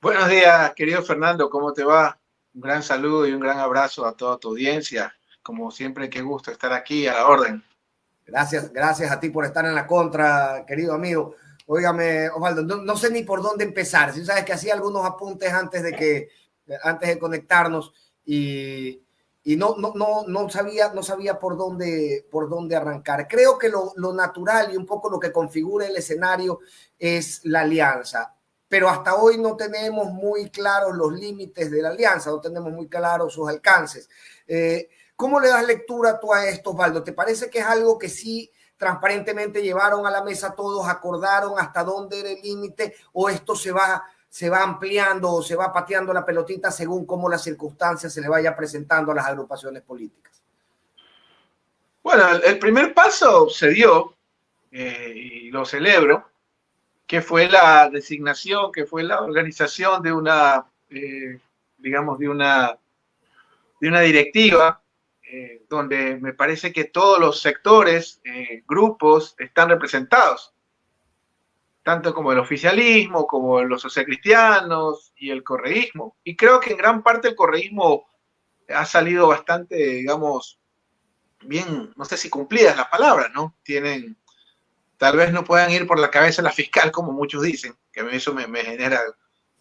Buenos días, querido Fernando, ¿cómo te va? Un gran saludo y un gran abrazo a toda tu audiencia. Como siempre, qué gusto estar aquí a la orden. Gracias a ti por estar en la contra, querido amigo. Óigame, Osvaldo, no sé ni por dónde empezar. Si sabes que hacía algunos apuntes antes de conectarnos y no sabía por dónde arrancar. Creo que lo natural y un poco lo que configura el escenario es la alianza, pero hasta hoy no tenemos muy claros los límites de la alianza, no tenemos muy claros sus alcances. ¿Cómo le das lectura tú a esto, Osvaldo? ¿Te parece que es algo que sí transparentemente llevaron a la mesa todos, acordaron hasta dónde era el límite, o esto se va ampliando o se va pateando la pelotita según cómo las circunstancias se le vaya presentando a las agrupaciones políticas? Bueno, el primer paso se dio, y lo celebro, que fue la designación, que fue la organización de una, digamos, de una directiva, donde me parece que todos los sectores, grupos, están representados, tanto como el oficialismo, como los socialcristianos y el correísmo. Y creo que en gran parte el correísmo ha salido bastante, digamos, bien, no sé si cumplidas las palabras, ¿no? Tienen, tal vez no puedan ir por la cabeza de la fiscal, como muchos dicen, que eso me genera,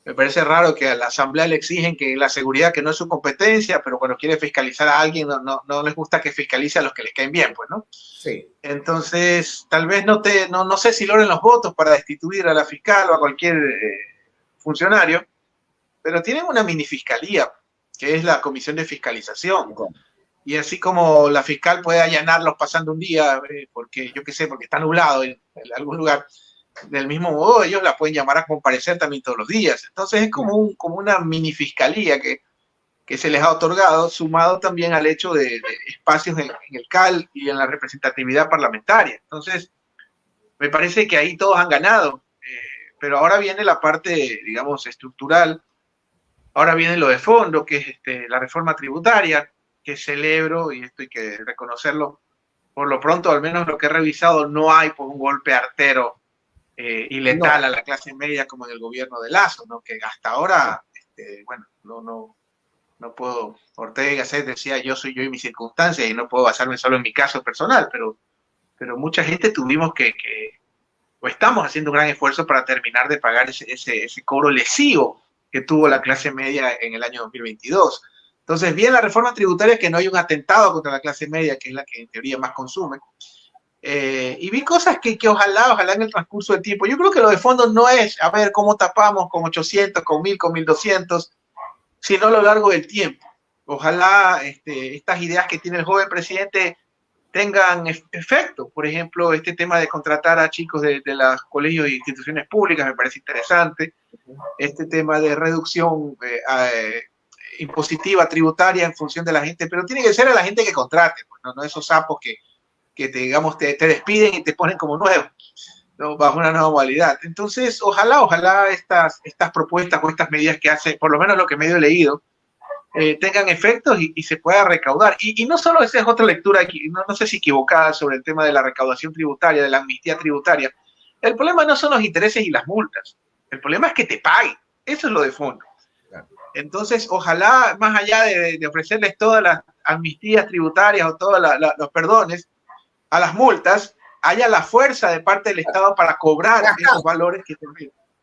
me parece raro que a la asamblea le exigen que la seguridad, que no es su competencia, pero cuando quiere fiscalizar a alguien, no les gusta que fiscalice a los que les caen bien, pues, ¿no? Sí. Entonces, tal vez no sé si logren los votos para destituir a la fiscal o a cualquier funcionario, pero tienen una mini fiscalía, que es la comisión de fiscalización. Y así como la fiscal puede allanarlos pasando un día, porque yo qué sé, porque está nublado en algún lugar, del mismo modo ellos la pueden llamar a comparecer también todos los días. Entonces es como una mini fiscalía que se les ha otorgado, sumado también al hecho de espacios en el CAL y en la representatividad parlamentaria. Entonces, me parece que ahí todos han ganado, pero ahora viene la parte, digamos, estructural, ahora viene lo de fondo, que es la reforma tributaria, que celebro, y esto hay que reconocerlo, por lo pronto, al menos lo que he revisado, no hay por un golpe artero y letal No. a la clase media como en el gobierno de Lazo, ¿no? Que hasta ahora, bueno, no puedo, Ortega y Gasset decía yo soy yo y mis circunstancias y no puedo basarme solo en mi caso personal, pero mucha gente tuvimos o estamos haciendo un gran esfuerzo para terminar de pagar ese cobro lesivo que tuvo la clase media en el año 2022. Entonces, bien la reforma tributaria, que no hay un atentado contra la clase media, que es la que en teoría más consume, y vi cosas que ojalá en el transcurso del tiempo, yo creo que lo de fondo no es a ver cómo tapamos con 800, con 1000, con 1200, sino a lo largo del tiempo. Ojalá estas ideas que tiene el joven presidente tengan efecto. Por ejemplo, este tema de contratar a chicos de los colegios e instituciones públicas me parece interesante. Este tema de reducción impositiva, tributaria en función de la gente, pero tiene que ser a la gente que contrate, pues, no esos sapos que digamos, te despiden y te ponen como nuevo, ¿no? Bajo una nueva modalidad. Entonces, ojalá estas propuestas o estas medidas que hace, por lo menos lo que medio he leído, tengan efectos y se pueda recaudar. Y no solo esa es otra lectura, no sé si equivocada, sobre el tema de la recaudación tributaria, de la amnistía tributaria. El problema no son los intereses y las multas. El problema es que te paguen. Eso es lo de fondo. Entonces, ojalá, más allá de ofrecerles todas las amnistías tributarias o todos los perdones a las multas, haya la fuerza de parte del Estado para cobrar esos valores que te...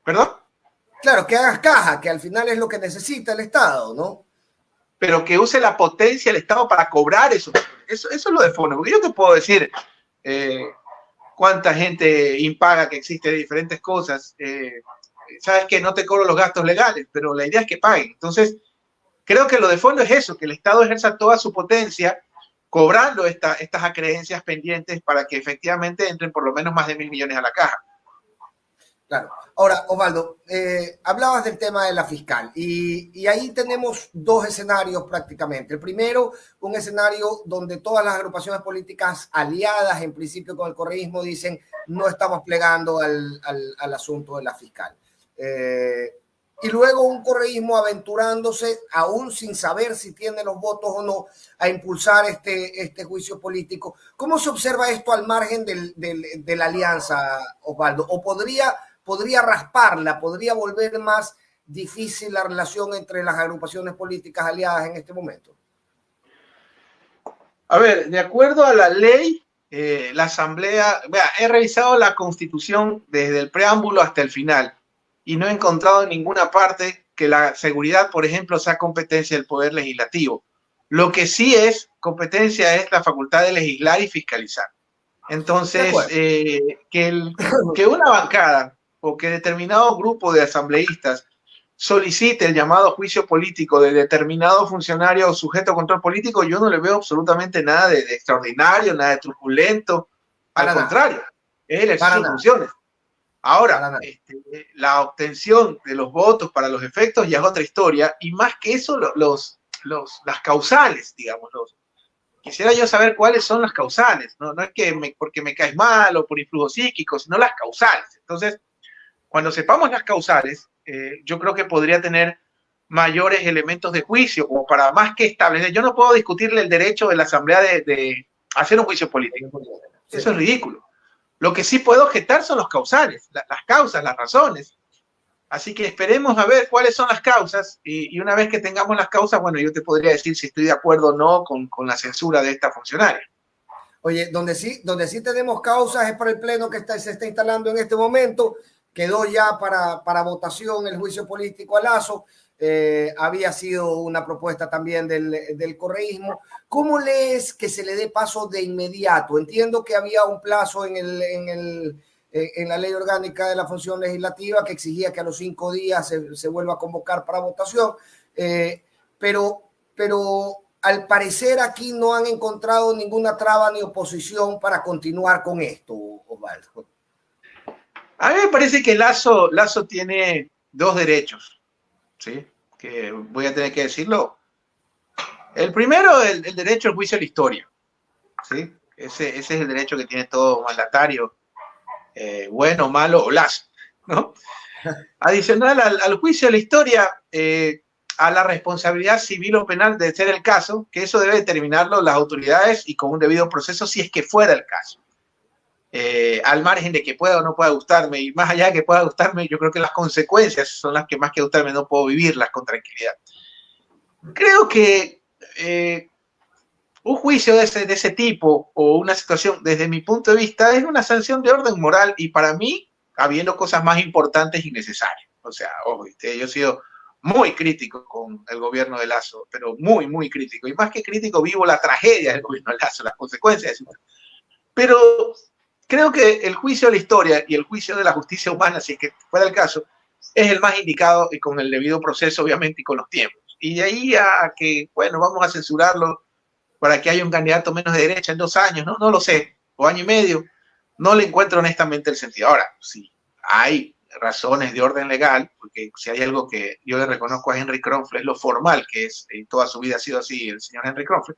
¿Perdón? Claro, que hagas caja, que al final es lo que necesita el Estado, ¿no? Pero que use la potencia del Estado para cobrar eso. Eso es lo de fondo. Porque yo te puedo decir cuánta gente impaga que existe de diferentes cosas. Sabes que no te cobro los gastos legales, pero la idea es que paguen. Entonces, creo que lo de fondo es eso, que el Estado ejerza toda su potencia cobrando estas acreencias pendientes para que efectivamente entren por lo menos más de 1.000 millones a la caja. Claro. Ahora, Osvaldo, hablabas del tema de la fiscal y ahí tenemos dos escenarios prácticamente. El primero, un escenario donde todas las agrupaciones políticas aliadas en principio con el correísmo dicen no estamos plegando al asunto de la fiscal. Y luego un correísmo aventurándose, aún sin saber si tiene los votos o no, a impulsar este juicio político. ¿Cómo se observa esto al margen de la alianza, Osvaldo? ¿O podría rasparla, podría volver más difícil la relación entre las agrupaciones políticas aliadas en este momento? A ver, de acuerdo a la ley, la Asamblea, he revisado la Constitución desde el preámbulo hasta el final y no he encontrado en ninguna parte que la seguridad, por ejemplo, sea competencia del Poder Legislativo. Lo que sí es competencia es la facultad de legislar y fiscalizar. Entonces, que una bancada o que determinado grupo de asambleístas solicite el llamado juicio político de determinado funcionario sujeto a control político, yo no le veo absolutamente nada de extraordinario, nada de truculento. Al contrario, es el ejercicio de funciones. Ahora, la obtención de los votos para los efectos ya es otra historia, y más que eso, las causales, digamos. Quisiera yo saber cuáles son las causales, no es que porque me caes mal o por influjo psíquico, sino las causales. Entonces, cuando sepamos las causales, yo creo que podría tener mayores elementos de juicio, como para más que establecer. Yo no puedo discutirle el derecho de la Asamblea de hacer un juicio político. Eso es ridículo. Lo que sí puedo objetar son los causales, las causas, las razones. Así que esperemos a ver cuáles son las causas, y una vez que tengamos las causas, bueno, yo te podría decir si estoy de acuerdo o no con la censura de esta funcionaria. Oye, donde sí tenemos causas es para el pleno que se está instalando en este momento. Quedó ya para votación el juicio político a Lasso. Había sido una propuesta también del correísmo. ¿Cómo lees que se le dé paso de inmediato? Entiendo que había un plazo en la ley orgánica de la función legislativa que exigía que a los 5 días se vuelva a convocar para votación, pero al parecer aquí no han encontrado ninguna traba ni oposición para continuar con esto, Osvaldo. A mí me parece que Lasso tiene dos derechos, ¿sí? Que voy a tener que decirlo. El primero, el derecho al juicio a la historia, ¿sí? Ese es el derecho que tiene todo mandatario, bueno, malo o Lasso, ¿no? Adicional al juicio a la historia, a la responsabilidad civil o penal de ser el caso, que eso debe determinarlo las autoridades y con un debido proceso si es que fuera el caso. Al margen de que pueda o no pueda gustarme, y más allá de que pueda gustarme, yo creo que las consecuencias son las que más que gustarme no puedo vivirlas con tranquilidad. Creo que un juicio de ese tipo o una situación, desde mi punto de vista, es una sanción de orden moral, y para mí, habiendo cosas más importantes y necesarias. O sea, yo he sido muy crítico con el gobierno de Lasso, pero muy, muy crítico. Y más que crítico, vivo la tragedia del gobierno de Lasso, las consecuencias de eso. Pero creo que el juicio de la historia y el juicio de la justicia humana, si es que fuera el caso, es el más indicado, y con el debido proceso, obviamente, y con los tiempos. Y de ahí a que, bueno, vamos a censurarlo para que haya un candidato menos de derecha en 2 años, no lo sé, o año y medio, no le encuentro honestamente el sentido. Ahora, si hay razones de orden legal, porque si hay algo que yo le reconozco a Henry Kronfle, es lo formal que es, y toda su vida ha sido así el señor Henry Kronfle,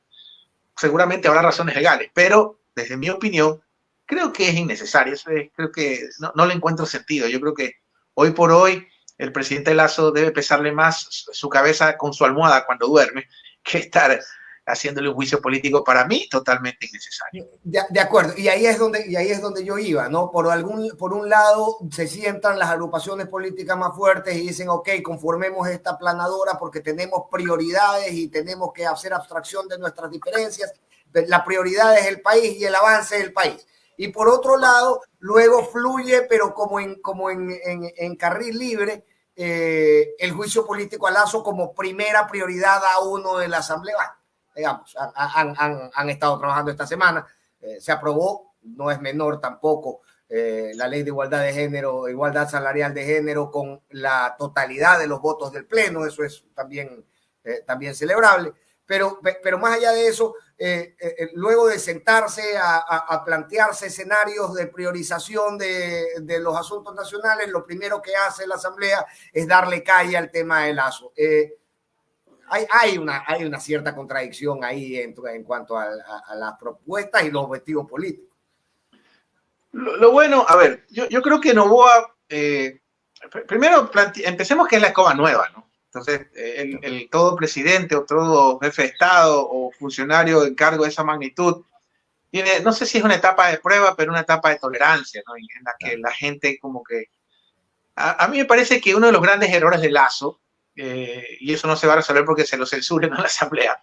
seguramente habrá razones legales, pero desde mi opinión, creo que es innecesario. Creo que no le encuentro sentido. Yo creo que hoy por hoy el presidente Lasso debe pesarle más su cabeza con su almohada cuando duerme que estar haciéndole un juicio político, para mí totalmente innecesario. De acuerdo, y ahí es donde yo iba, ¿no? Por un lado se sientan las agrupaciones políticas más fuertes y dicen, ok, conformemos esta planadora porque tenemos prioridades y tenemos que hacer abstracción de nuestras diferencias. La prioridad es el país y el avance del país. Y por otro lado, luego fluye, pero como en carril libre, el juicio político a Lasso como primera prioridad a uno de la Asamblea. Digamos, han estado trabajando esta semana, se aprobó, no es menor tampoco, la ley de igualdad de género, igualdad salarial de género con la totalidad de los votos del pleno, eso es también celebrable, pero más allá de eso, luego de sentarse a plantearse escenarios de priorización de los asuntos nacionales, lo primero que hace la Asamblea es darle calle al tema de Lasso. Hay una cierta contradicción ahí en cuanto a las propuestas y los objetivos políticos. Lo bueno, a ver, yo creo que Noboa, primero empecemos que es la escoba nueva, ¿no? Entonces, todo presidente o todo jefe de Estado o funcionario en cargo de esa magnitud tiene, no sé si es una etapa de prueba, pero una etapa de tolerancia, ¿no? En la que la gente como que A mí me parece que uno de los grandes errores de Lasso, y eso no se va a resolver porque se lo censuren en la Asamblea,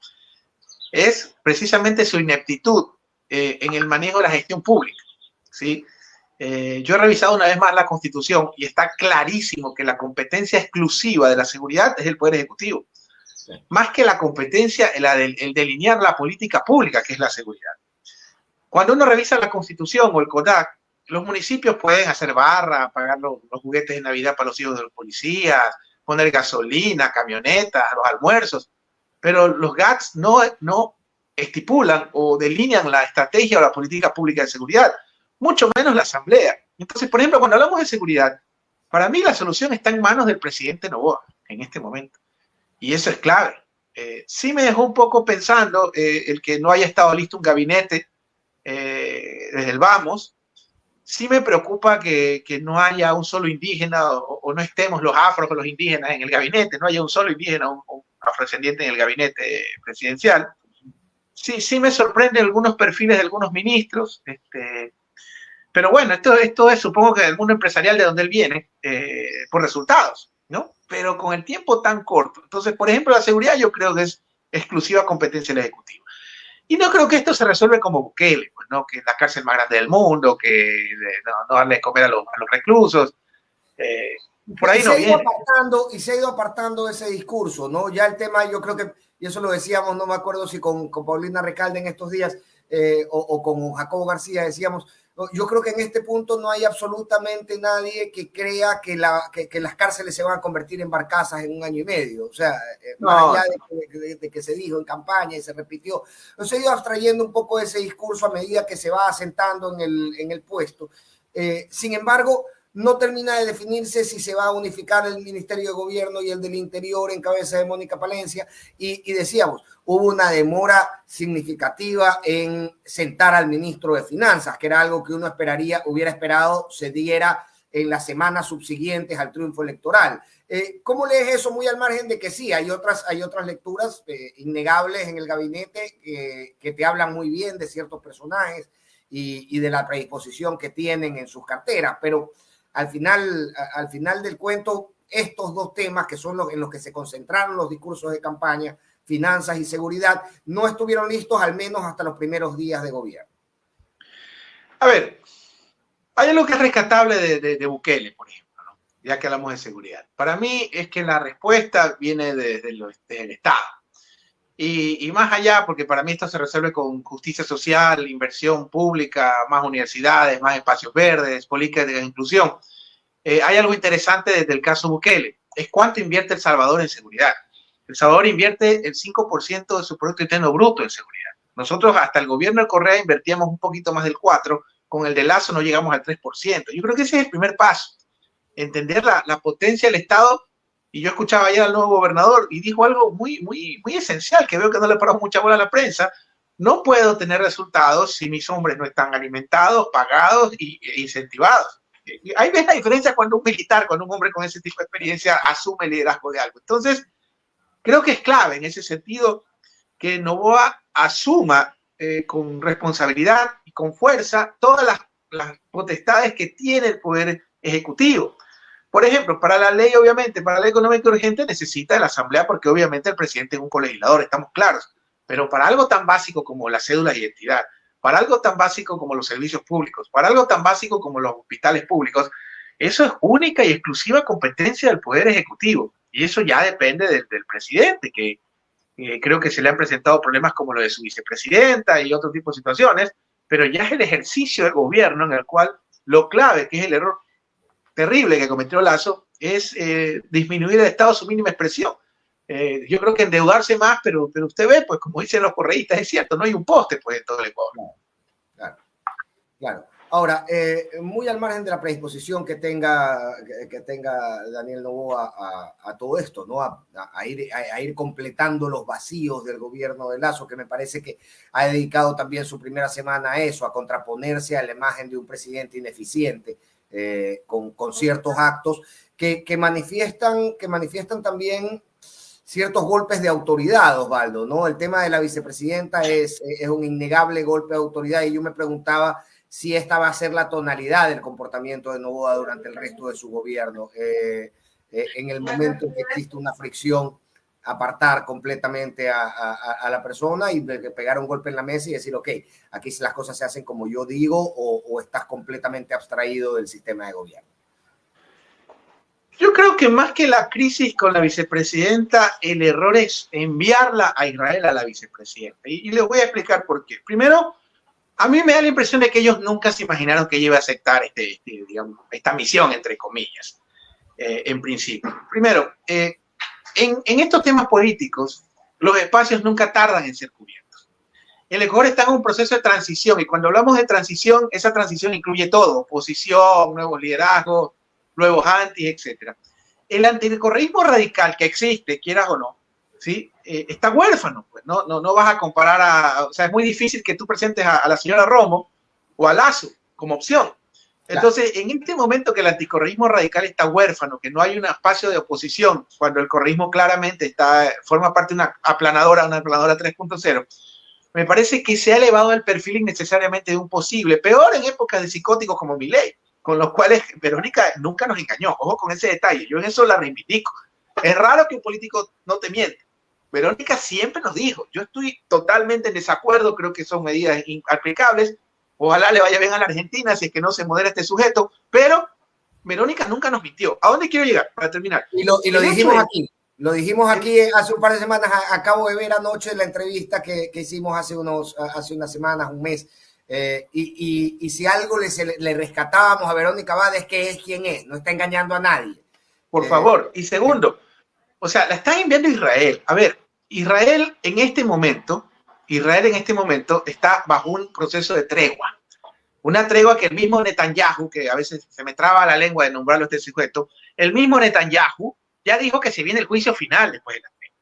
es precisamente su ineptitud en el manejo de la gestión pública, ¿sí? Yo he revisado una vez más la Constitución y está clarísimo que la competencia exclusiva de la seguridad es del Poder Ejecutivo, más que la competencia, el delinear la política pública, que es la seguridad. Cuando uno revisa la Constitución o el CODAC, los municipios pueden hacer barra, pagar los juguetes de Navidad para los hijos de los policías, poner gasolina, camionetas, los almuerzos, pero los GATS no estipulan o delinean la estrategia o la política pública de seguridad, mucho menos la Asamblea. Entonces, por ejemplo, cuando hablamos de seguridad, para mí la solución está en manos del presidente Noboa en este momento, y eso es clave. Sí me dejó un poco pensando el que no haya estado listo un gabinete desde el vamos. Sí me preocupa que no haya un solo indígena o no estemos los afros o los indígenas en el gabinete, no haya un solo indígena o un afrodescendiente en el gabinete presidencial. Sí me sorprenden algunos perfiles de algunos ministros, pero bueno, esto es, supongo que del mundo empresarial de donde él viene, por resultados, ¿no? Pero con el tiempo tan corto. Entonces, por ejemplo, la seguridad yo creo que es exclusiva competencia del Ejecutivo. Y no creo que esto se resuelve como Bukele, pues, ¿no? Que es la cárcel más grande del mundo, que no darle de comer a los reclusos. Por ahí no viene. Y se ha ido apartando ese discurso, ¿no? Ya el tema, yo creo que, y eso lo decíamos, no me acuerdo si con Paulina Recalde en estos días o con Jacobo García, decíamos, yo creo que en este punto no hay absolutamente nadie que crea que las cárceles se van a convertir en barcazas en 1 año y medio. O sea, más allá de que se dijo en campaña y se repitió, se ha ido abstrayendo un poco de ese discurso a medida que se va asentando en el puesto. Sin embargo, no termina de definirse si se va a unificar el Ministerio de Gobierno y el del Interior en cabeza de Mónica Palencia. Y decíamos, hubo una demora significativa en sentar al ministro de Finanzas, que era algo que uno hubiera esperado se diera en las semanas subsiguientes al triunfo electoral. ¿Cómo lees eso? Muy al margen de que sí, hay otras lecturas innegables en el gabinete que te hablan muy bien de ciertos personajes y de la predisposición que tienen en sus carteras, pero al final del cuento, estos dos temas que son en los que se concentraron los discursos de campaña, finanzas y seguridad, no estuvieron listos al menos hasta los primeros días de gobierno. A ver, hay algo que es rescatable de Bukele, por ejemplo, ¿no? Ya que hablamos de seguridad. Para mí es que la respuesta viene desde el Estado. Y más allá, porque para mí esto se resuelve con justicia social, inversión pública, más universidades, más espacios verdes, políticas de inclusión. Hay algo interesante desde el caso Bukele, es cuánto invierte El Salvador en seguridad. El Salvador invierte el 5% de su Producto Interno Bruto en seguridad. Nosotros hasta el gobierno de Correa invertíamos un poquito más del 4%, con el de Lasso no llegamos al 3%. Yo creo que ese es el primer paso, entender la potencia del Estado. Y yo escuchaba ayer al nuevo gobernador y dijo algo muy esencial, que veo que no le paró mucha bola a la prensa. No puedo tener resultados si mis hombres no están alimentados, pagados e incentivados. Ahí ves la diferencia cuando un militar, cuando un hombre con ese tipo de experiencia asume el liderazgo de algo. Entonces, creo que es clave en ese sentido que Noboa asuma con responsabilidad y con fuerza todas las potestades que tiene el Poder Ejecutivo. Por ejemplo, para la ley, obviamente, para la ley económica urgente necesita de la Asamblea porque obviamente el presidente es un colegislador, estamos claros. Pero para algo tan básico como la cédula de identidad, para algo tan básico como los servicios públicos, para algo tan básico como los hospitales públicos, eso es única y exclusiva competencia del Poder Ejecutivo. Y eso ya depende del presidente, que creo que se le han presentado problemas como lo de su vicepresidenta y otro tipo de situaciones, pero ya es el ejercicio del gobierno en el cual lo clave, que es el error terrible que cometió Lasso, es disminuir el Estado a su mínima expresión. Yo creo que endeudarse más, pero usted ve, pues como dicen los correístas, es cierto, no hay un poste pues en todo el Ecuador. Claro. Ahora, muy al margen de la predisposición que tenga Daniel Noboa a todo esto, ¿no? A ir completando los vacíos del gobierno de Lasso, que me parece que ha dedicado también su primera semana a eso, a contraponerse a la imagen de un presidente ineficiente, con ciertos actos que manifiestan también ciertos golpes de autoridad, Osvaldo, ¿no? El tema de la vicepresidenta es un innegable golpe de autoridad y yo me preguntaba si esta va a ser la tonalidad del comportamiento de Noboa durante el resto de su gobierno. En el momento en que existe una fricción, apartar completamente a la persona y pegar un golpe en la mesa y decir, ok, aquí las cosas se hacen como yo digo, o estás completamente abstraído del sistema de gobierno. Yo creo que más que la crisis con la vicepresidenta, el error es enviarla a Israel a la vicepresidenta. Y les voy a explicar por qué. Primero, a mí me da la impresión de que ellos nunca se imaginaron que ella iba a aceptar digamos, esta misión, entre comillas, en principio. Primero, en estos temas políticos, los espacios nunca tardan en ser cubiertos. El Ecuador está en un proceso de transición y cuando hablamos de transición, esa transición incluye todo, oposición, nuevos liderazgos, nuevos antis, etc. El anticorreísmo radical que existe, quieras o no, ¿sí? Está huérfano, pues no vas a comparar o sea, es muy difícil que tú presentes a la señora Romo o a Lazo como opción. Entonces, en este momento que el anticorreísmo radical está huérfano, que no hay un espacio de oposición, cuando el correísmo claramente forma parte de una aplanadora 3.0, me parece que se ha elevado el perfil innecesariamente de un posible, peor en épocas de psicóticos como Milei, con los cuales Verónica nunca nos engañó. Ojo con ese detalle, yo en eso la reivindico. Es raro que un político no te miente. Verónica siempre nos dijo, yo estoy totalmente en desacuerdo, creo que son medidas inaplicables, ojalá le vaya bien a la Argentina si es que no se modera este sujeto, pero Verónica nunca nos mintió. ¿A dónde quiero llegar? Para terminar. Y lo dijimos aquí. Lo dijimos aquí hace un par de semanas. Acabo de ver anoche la entrevista que hicimos hace unas semanas, un mes. Y si algo le rescatábamos a Verónica Abad es que es quien es, no está engañando a nadie. Por favor. Y segundo, o sea, la están enviando a Israel. A ver, Israel en este momento está bajo un proceso de tregua. Una tregua que el mismo Netanyahu, que a veces se me traba la lengua de nombrarlo este sujeto, el mismo Netanyahu ya dijo que se viene el juicio final después de la tregua.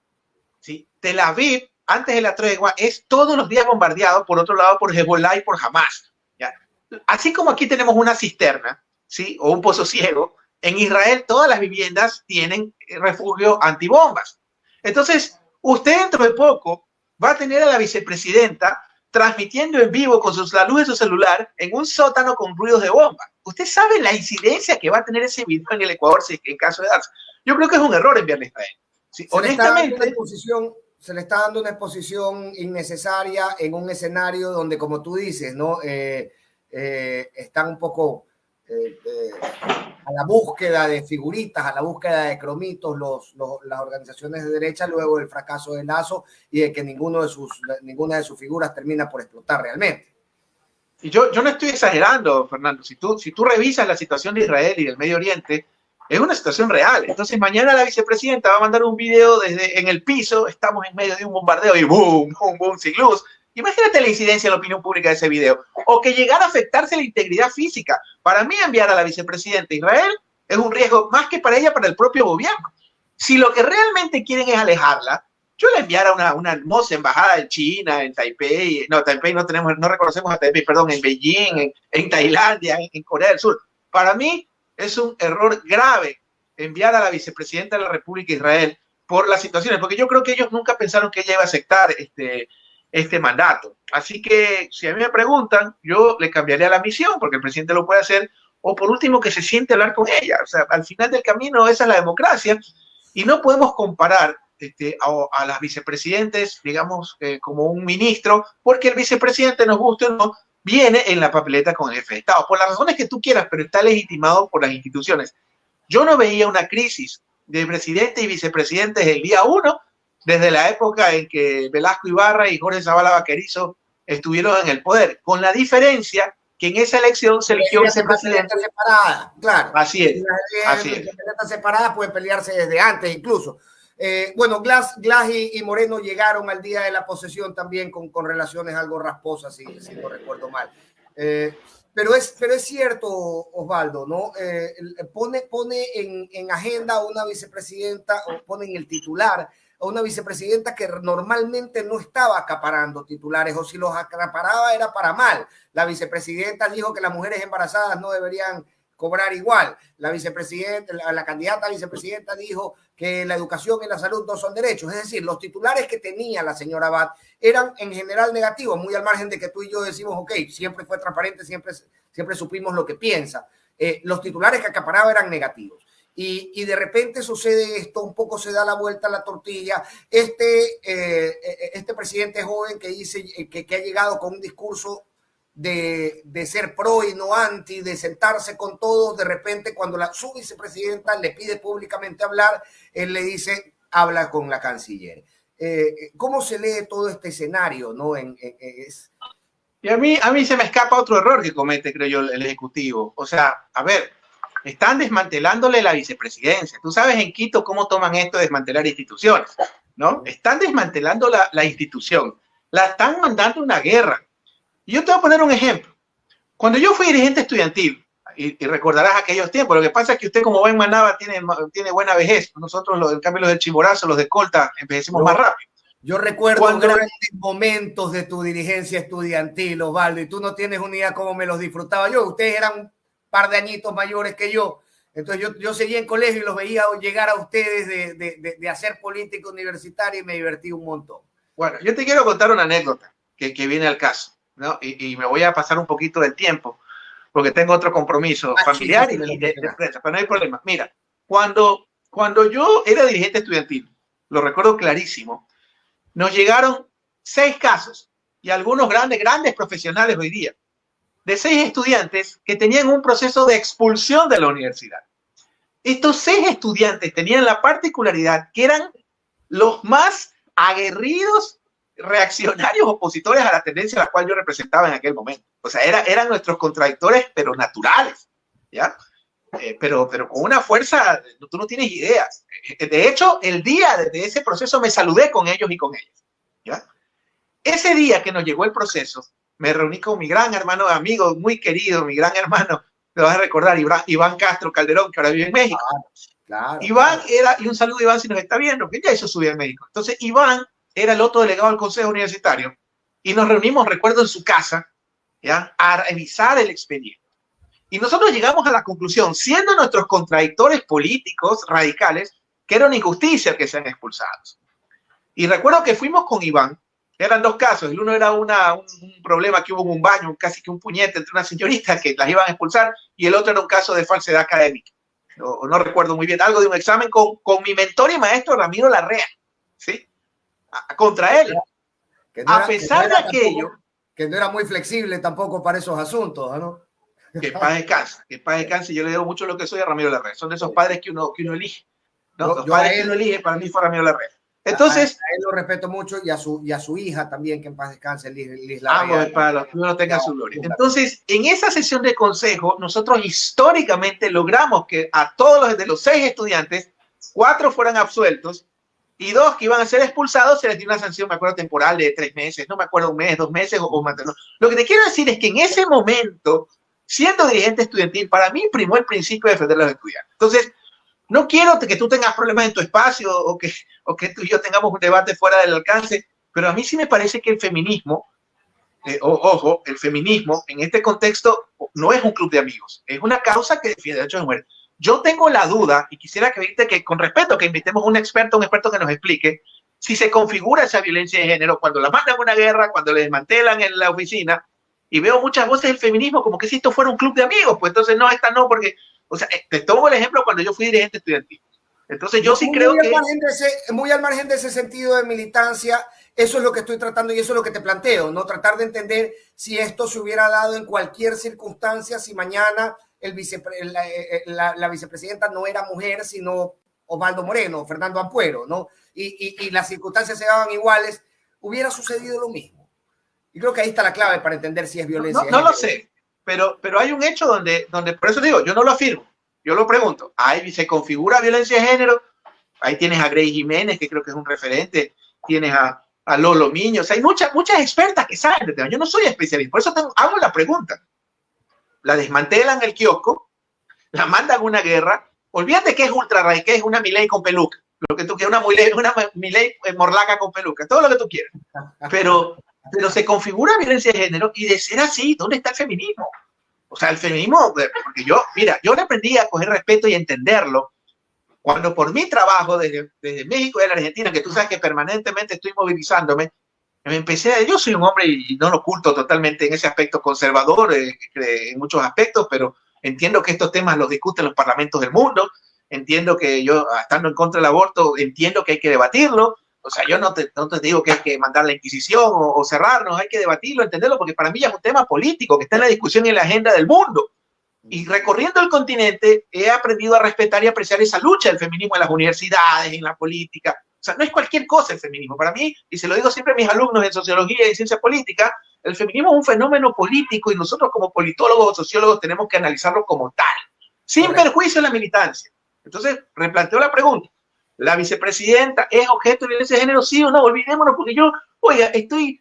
¿Sí? Tel Aviv, antes de la tregua, es todos los días bombardeado, por otro lado, por Hezbollah y por Hamas. ¿Ya? Así como aquí tenemos una cisterna, ¿sí? O un pozo ciego, en Israel todas las viviendas tienen refugio antibombas. Entonces, usted dentro de poco va a tener a la vicepresidenta transmitiendo en vivo con la luz de su celular en un sótano con ruidos de bomba. ¿Usted sabe la incidencia que va a tener ese video en el Ecuador en caso de darse? Yo creo que es un error enviarle a Israel. Sí, honestamente, se le está dando una exposición innecesaria en un escenario donde, como tú dices, ¿no? Están un poco a la búsqueda de figuritas, a la búsqueda de cromitos, las organizaciones de derecha, luego del fracaso de Lazo y de que ninguna de sus figuras termina por explotar realmente. Y yo no estoy exagerando, Fernando. Si tú revisas la situación de Israel y del Medio Oriente, es una situación real. Entonces mañana la vicepresidenta va a mandar un video desde en el piso, estamos en medio de un bombardeo y boom, boom, boom, sin luz. Imagínate la incidencia en la opinión pública de ese video. O que llegara a afectarse la integridad física. Para mí enviar a la vicepresidenta a Israel es un riesgo más que para ella, para el propio gobierno. Si lo que realmente quieren es alejarla, yo la enviara a una hermosa embajada en China, en Taipei, no reconocemos a Taipei, perdón, en Beijing, en Tailandia, en Corea del Sur. Para mí es un error grave enviar a la vicepresidenta de la República de Israel por las situaciones, porque yo creo que ellos nunca pensaron que ella iba a aceptar este mandato. Así que si a mí me preguntan, yo le cambiaría la misión, porque el presidente lo puede hacer, o por último que se siente a hablar con ella. O sea, al final del camino esa es la democracia y no podemos comparar a las vicepresidentes, digamos, como un ministro, porque el vicepresidente, nos guste o no, viene en la papeleta con el jefe de Estado, por las razones que tú quieras, pero está legitimado por las instituciones. Yo no veía una crisis de presidente y vicepresidentes el día 1, desde la época en que Velasco Ibarra y Jorge Zavala Vaquerizo estuvieron en el poder, con la diferencia que en esa elección se eligió vicepresidente separada, claro. Así es. Así es. Separada puede pelearse desde antes incluso. Bueno, Glass y Moreno llegaron al día de la posesión también con relaciones algo rasposas, si no recuerdo mal. Pero es cierto, Osvaldo, ¿no? Pone en agenda a una vicepresidenta, o pone en el titular a una vicepresidenta que normalmente no estaba acaparando titulares, o si los acaparaba era para mal. La vicepresidenta dijo que las mujeres embarazadas no deberían cobrar igual. La vicepresidenta, la candidata a vicepresidenta dijo que la educación y la salud no son derechos. Es decir, los titulares que tenía la señora Abad eran en general negativos, muy al margen de que tú y yo decimos, ok, siempre fue transparente, siempre supimos lo que piensa. Los titulares que acaparaba eran negativos. Y de repente sucede esto, un poco se da la vuelta a la tortilla. Este presidente joven que dice que ha llegado con un discurso de ser pro y no anti, de sentarse con todos, de repente cuando su vicepresidenta le pide públicamente hablar, él le dice, habla con la canciller. ¿Cómo se lee todo este escenario, no? Y a mí se me escapa otro error que comete, creo yo, el Ejecutivo. O sea, a ver, están desmantelándole la vicepresidencia. Tú sabes en Quito cómo toman esto de desmantelar instituciones, ¿no? Están desmantelando la institución. La están mandando a una guerra. Y yo te voy a poner un ejemplo. Cuando yo fui dirigente estudiantil, y recordarás aquellos tiempos, lo que pasa es que usted como buen Manaba tiene buena vejez. Nosotros, en cambio, los del Chimborazo, los de Colta, envejecemos más rápido. Yo recuerdo grandes momentos de tu dirigencia estudiantil, Osvaldo, y tú no tienes una idea cómo me los disfrutaba yo. Ustedes eran un par de añitos mayores que yo. Entonces yo seguía en colegio y los veía llegar a ustedes de hacer política universitaria y me divertí un montón. Bueno, yo te quiero contar una anécdota que viene al caso, ¿no? Y me voy a pasar un poquito del tiempo porque tengo otro compromiso familiar y de prensa, pero no hay problema. Mira, cuando yo era dirigente estudiantil, lo recuerdo clarísimo, nos llegaron 6 casos y algunos grandes profesionales hoy día, de 6 estudiantes que tenían un proceso de expulsión de la universidad. Estos 6 estudiantes tenían la particularidad que eran los más aguerridos reaccionarios opositores a la tendencia a la cual yo representaba en aquel momento. O sea, eran nuestros contradictores, pero naturales, ¿ya? Pero con una fuerza, tú no tienes ideas. De hecho, el día de ese proceso me saludé con ellos y con ellas, ¿ya? Ese día que nos llegó el proceso, me reuní con mi gran hermano, amigo, muy querido, mi gran hermano, me vas a recordar, Iván Castro Calderón, que ahora vive en México. Claro. Iván y un saludo a Iván si nos está viendo, que ya hizo su vida en México. Entonces, Iván era el otro delegado del Consejo Universitario y nos reunimos, recuerdo, en su casa, ¿ya? A revisar el expediente. Y nosotros llegamos a la conclusión, siendo nuestros contradictores políticos radicales, que era una injusticia que sean expulsados. Y recuerdo que fuimos con Iván, eran 2 casos, el uno era un problema que hubo en un baño, casi que un puñete entre una señorita que las iban a expulsar, y el otro era un caso de falsedad académica. No recuerdo muy bien, algo de un examen con mi mentor y maestro Ramiro Larrea, ¿sí? Contra él. A pesar de aquello... Que no era muy flexible tampoco para esos asuntos, ¿no? Que paz descanse, yo le debo mucho lo que soy a Ramiro Larrea. Son de esos padres que uno elige, ¿no? Los padres que uno elige, para mí fue Ramiro Larrea. Entonces, a él lo respeto mucho y a su hija también, que en paz descanse, Liz Larrea. Para que uno tenga su gloria. Entonces, en esa sesión de consejo, nosotros históricamente logramos que a todos los 6 estudiantes, 4 fueran absueltos y 2 que iban a ser expulsados se les dio una sanción, me acuerdo, temporal de 3 meses, no me acuerdo, 1 mes, 2 meses o más. No. Lo que te quiero decir es que en ese momento, siendo dirigente estudiantil, para mí primó el principio de defender a los estudiantes. Entonces, no quiero que tú tengas problemas en tu espacio o que tú y yo tengamos un debate fuera del alcance, pero a mí sí me parece que el feminismo, ojo, el feminismo en este contexto no es un club de amigos, es una causa que defiende derechos de mujer. Yo tengo la duda y quisiera que con respeto que invitemos a un experto que nos explique si se configura esa violencia de género cuando la mandan a una guerra, cuando le desmantelan en la oficina. Y veo muchas voces del feminismo como que si esto fuera un club de amigos, pues entonces no, esta no, porque, o sea, te tomo el ejemplo cuando yo fui dirigente estudiantil. Entonces yo sí creo que... Muy al margen de ese sentido de militancia, eso es lo que estoy tratando y eso es lo que te planteo, ¿no? Tratar de entender si esto se hubiera dado en cualquier circunstancia, si mañana la vicepresidenta no era mujer, sino Osvaldo Moreno, Fernando Ampuero, ¿no? Y las circunstancias se daban iguales, hubiera sucedido lo mismo. Y creo que ahí está la clave para entender si es violencia. No lo sé, pero hay un hecho donde, por eso digo, yo no lo afirmo, yo lo pregunto. Ahí se configura violencia de género, ahí tienes a Grey Jiménez, que creo que es un referente, tienes a Lolo Miño, o sea, hay muchas expertas que saben de tema. Yo no soy especialista, por eso hago la pregunta. La desmantelan el kiosco, la mandan a una guerra, olvídate que es ultra radical, que es una Milei con peluca, lo que tú quieras, una Milei morlaca con peluca, todo lo que tú quieras, pero se configura violencia de género y de ser así, ¿dónde está el feminismo? O sea, el feminismo, porque yo, mira, yo le aprendí a coger respeto y entenderlo cuando por mi trabajo desde México y la Argentina, que tú sabes que permanentemente estoy movilizándome, yo soy un hombre y no lo oculto totalmente en ese aspecto conservador, en muchos aspectos, pero entiendo que estos temas los discuten los parlamentos del mundo, entiendo que yo, estando en contra del aborto, entiendo que hay que debatirlo, o sea, yo no te digo que hay que mandar la Inquisición o cerrarnos, hay que debatirlo, entenderlo, porque para mí ya es un tema político que está en la discusión y en la agenda del mundo. Y recorriendo el continente he aprendido a respetar y apreciar esa lucha del feminismo en las universidades, en la política. O sea, no es cualquier cosa el feminismo. Para mí, y se lo digo siempre a mis alumnos en sociología y ciencia política, el feminismo es un fenómeno político y nosotros como politólogos o sociólogos tenemos que analizarlo como tal, sin perjuicio de la militancia. Entonces, replanteo la pregunta. ¿La vicepresidenta es objeto de violencia de género, sí o no? Olvidémonos, porque yo, oiga, estoy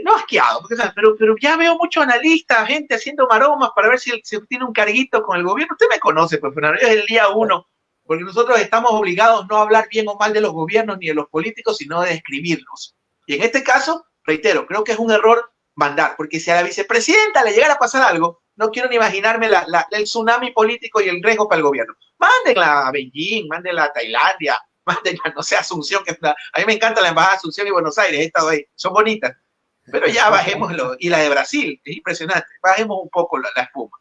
no asqueado, pero ya veo muchos analistas, gente haciendo maromas para ver si obtiene un carguito con el gobierno. Usted me conoce, pues, Fernando, es el día uno, porque nosotros estamos obligados no a hablar bien o mal de los gobiernos ni de los políticos, sino de describirlos. Y en este caso, reitero, creo que es un error mandar, porque si a la vicepresidenta le llegara a pasar algo, no quiero ni imaginarme el tsunami político y el riesgo para el gobierno. Mándenla a Beijing, mándenla a Tailandia, mándenla, no sé, a Asunción, que a mí me encanta la embajada de Asunción y Buenos Aires, he estado ahí, son bonitas. Pero ya bajémoslo. Y la de Brasil, es impresionante. Bajemos un poco la espuma.